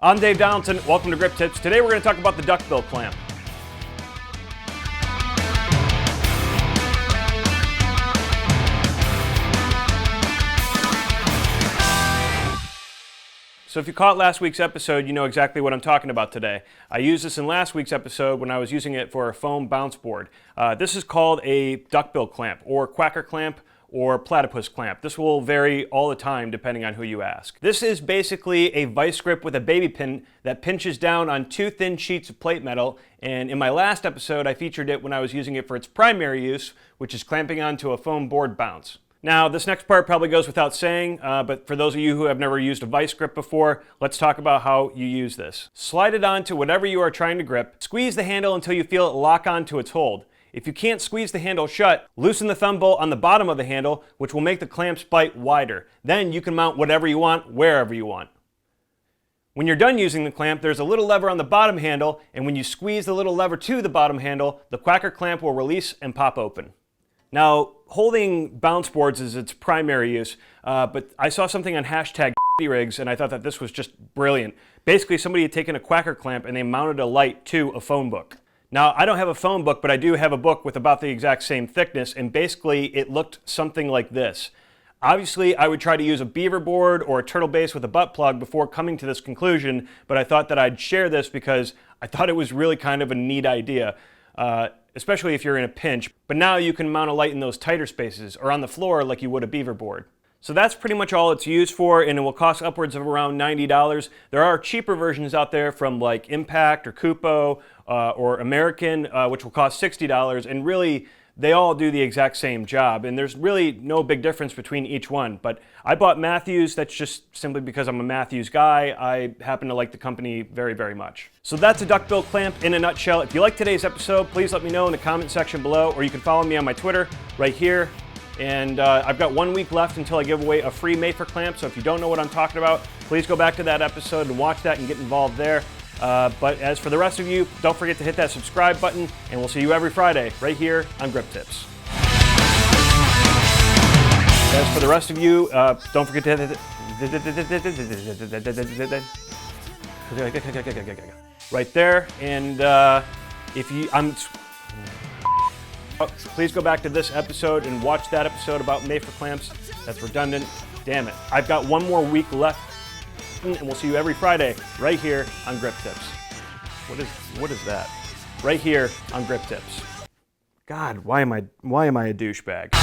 I'm Dave Donaldson. Welcome to Grip Tips. Today we're going to talk about the duckbill clamp. So if you caught last week's episode, you know exactly what I'm talking about today. I used this in last week's episode when I was using it for a foam bounce board. This is called a duckbill clamp, or quacker clamp, or platypus clamp. This will vary all the time depending on who you ask. This is basically a vice grip with a baby pin that pinches down on two thin sheets of plate metal, and in my last episode I featured it when I was using it for its primary use, which is clamping onto a foam board bounce. Now, this next part probably goes without saying, but for those of you who have never used a vice grip before, let's talk about how you use this. Slide it onto whatever you are trying to grip. Squeeze the handle until you feel it lock onto its hold. If you can't squeeze the handle shut, loosen the thumb bolt on the bottom of the handle, which will make the clamp's bite wider. Then you can mount whatever you want, wherever you want. When you're done using the clamp, there's a little lever on the bottom handle, and when you squeeze the little lever to the bottom handle, the quacker clamp will release and pop open. Now, holding bounce boards is its primary use, but I saw something on hashtag rigs, and I thought that this was just brilliant. Basically, somebody had taken a quacker clamp and they mounted a light to a phone book. Now, I don't have a phone book, but I do have a book with about the exact same thickness, and basically it looked something like this. Obviously, I would try to use a beaver board or a turtle base with a butt plug before coming to this conclusion, but I thought that I'd share this because I thought it was really kind of a neat idea, especially if you're in a pinch. But now you can mount a light in those tighter spaces or on the floor like you would a beaver board. So that's pretty much all it's used for, and it will cost upwards of around $90. There are cheaper versions out there from like Impact or Kupo or American, which will cost $60, and really they all do the exact same job, and there's really no big difference between each one. But I bought Matthews. That's just simply because I'm a Matthews guy. I happen to like the company very, very much. So that's a duckbill clamp in a nutshell. If you like today's episode, please let me know in the comment section below, or you can follow me on my Twitter right here. And I've got 1 week left until I give away a free Mafer clamp, so if you don't know what I'm talking about, please go back to that episode and watch that and get involved there. But as for the rest of you, don't forget to hit that subscribe button, and we'll see you every Friday right here on Grip Tips. As for the rest of you, don't forget to hit right there, and if you, please go back to this episode and watch that episode about Mafer clamps. That's redundant. Damn it. I've got 1 more week left, and we'll see you every Friday right here on Grip Tips. What is that? Right here on Grip Tips. God, why am I a douchebag?